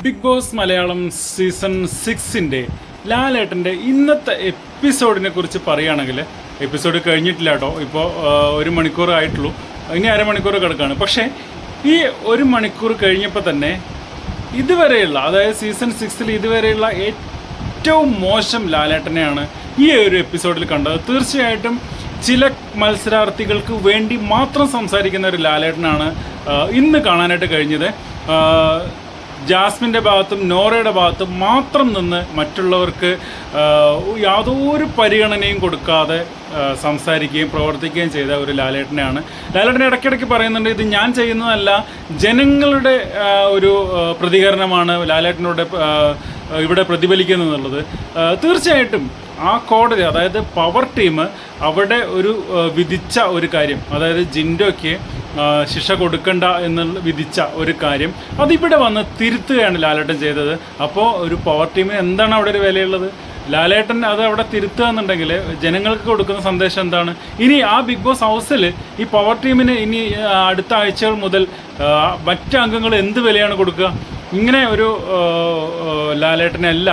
Big boss Malayalam season 6-ന്റെ ലാലേട്ടൻ്റെ ഇന്നത്തെ എപ്പിസോഡിനെ കുറിച്ച് പറയുകയാണെങ്കിൽ എപ്പിസോഡ് കഴിഞ്ഞിട്ടില്ല കേട്ടോ. ഇപ്പോൾ 1 മണിക്കൂർ ആയിട്ടുള്ളൂ, ഇനി അരമണിക്കൂർ കിടക്കുകയാണ്. പക്ഷേ ഈ 1 മണിക്കൂർ കഴിഞ്ഞപ്പോൾ തന്നെ ഇതുവരെയുള്ള, അതായത് സീസൺ 6-ൽ ഇതുവരെയുള്ള ഏറ്റവും മോശം ലാലേട്ടനെയാണ് ഈ ഒരു എപ്പിസോഡിൽ കണ്ടത്. തീർച്ചയായിട്ടും ചില മത്സരാർത്ഥികൾക്ക് വേണ്ടി മാത്രം സംസാരിക്കുന്ന ഒരു ലാലേട്ടനാണ് ഇന്ന് കാണാനായിട്ട് കഴിഞ്ഞത്. ജാസ്മിൻ്റെ ഭാഗത്തും നോറയുടെ ഭാഗത്തും മാത്രം നിന്ന് മറ്റുള്ളവർക്ക് യാതൊരു പരിഗണനയും കൊടുക്കാതെ സംസാരിക്കുകയും പ്രവർത്തിക്കുകയും ചെയ്ത ഒരു ലാലേട്ടനെയാണ്. ലാലേട്ടൻ ഇടയ്ക്കിടയ്ക്ക് പറയുന്നുണ്ട്, ഇത് ഞാൻ ചെയ്യുന്നതല്ല, ജനങ്ങളുടെ ഒരു പ്രതികരണമാണ് ലാലേട്ടനോട് ഇവിടെ പ്രതിഫലിക്കുന്നത് എന്നുള്ളത്. തീർച്ചയായിട്ടും ആ കോടതി, അതായത് പവർ ടീം അവിടെ ഒരു വിധിച്ച ഒരു കാര്യം, അതായത് ജിൻഡോയ്ക്ക് ശിക്ഷ കൊടുക്കണ്ട എന്നുള്ള വിധിച്ച ഒരു കാര്യം അതിവിടെ വന്ന് തിരുത്തുകയാണ് ലാലേട്ടൻ ചെയ്തത്. അപ്പോൾ ഒരു പവർ ടീമിന് എന്താണ് അവിടെ ഒരു വിലയുള്ളത്? ലാലേട്ടൻ അത് അവിടെ തിരുത്തുക എന്നുണ്ടെങ്കിൽ ജനങ്ങൾക്ക് കൊടുക്കുന്ന സന്ദേശം എന്താണ്? ഇനി ആ ബിഗ് ബോസ് ഹൗസിൽ ഈ പവർ ടീമിന് ഇനി അടുത്ത ആഴ്ചകൾ മുതൽ മറ്റ് അംഗങ്ങൾ എന്ത് വിലയാണ് കൊടുക്കുക? ഇങ്ങനെ ഒരു ലാലേട്ടനല്ല,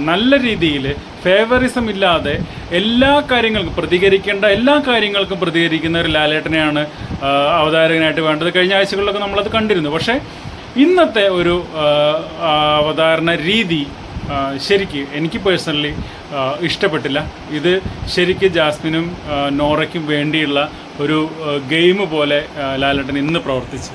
നല്ല രീതിയിൽ ഫേവറിസം ഇല്ലാതെ എല്ലാ കാര്യങ്ങൾക്കും പ്രതികരിക്കേണ്ട എല്ലാ കാര്യങ്ങൾക്കും പ്രതികരിക്കുന്ന ഒരു ലാലേട്ടനെയാണ് അവതാരകനായിട്ട് വേണ്ടത്. കഴിഞ്ഞ ആഴ്ചകളിലൊക്കെ നമ്മളത് കണ്ടിരുന്നു. പക്ഷേ ഇന്നത്തെ ഒരു അവതാരണ രീതി ശരിക്ക് എനിക്ക് പേഴ്സണലി ഇഷ്ടപ്പെട്ടില്ല. ഇത് ശരിക്ക് ജാസ്മിനും നോറയ്ക്കും വേണ്ടിയുള്ള ഒരു ഗെയിം പോലെ ലാലേട്ടൻ ഇന്ന് പ്രവർത്തിച്ചു.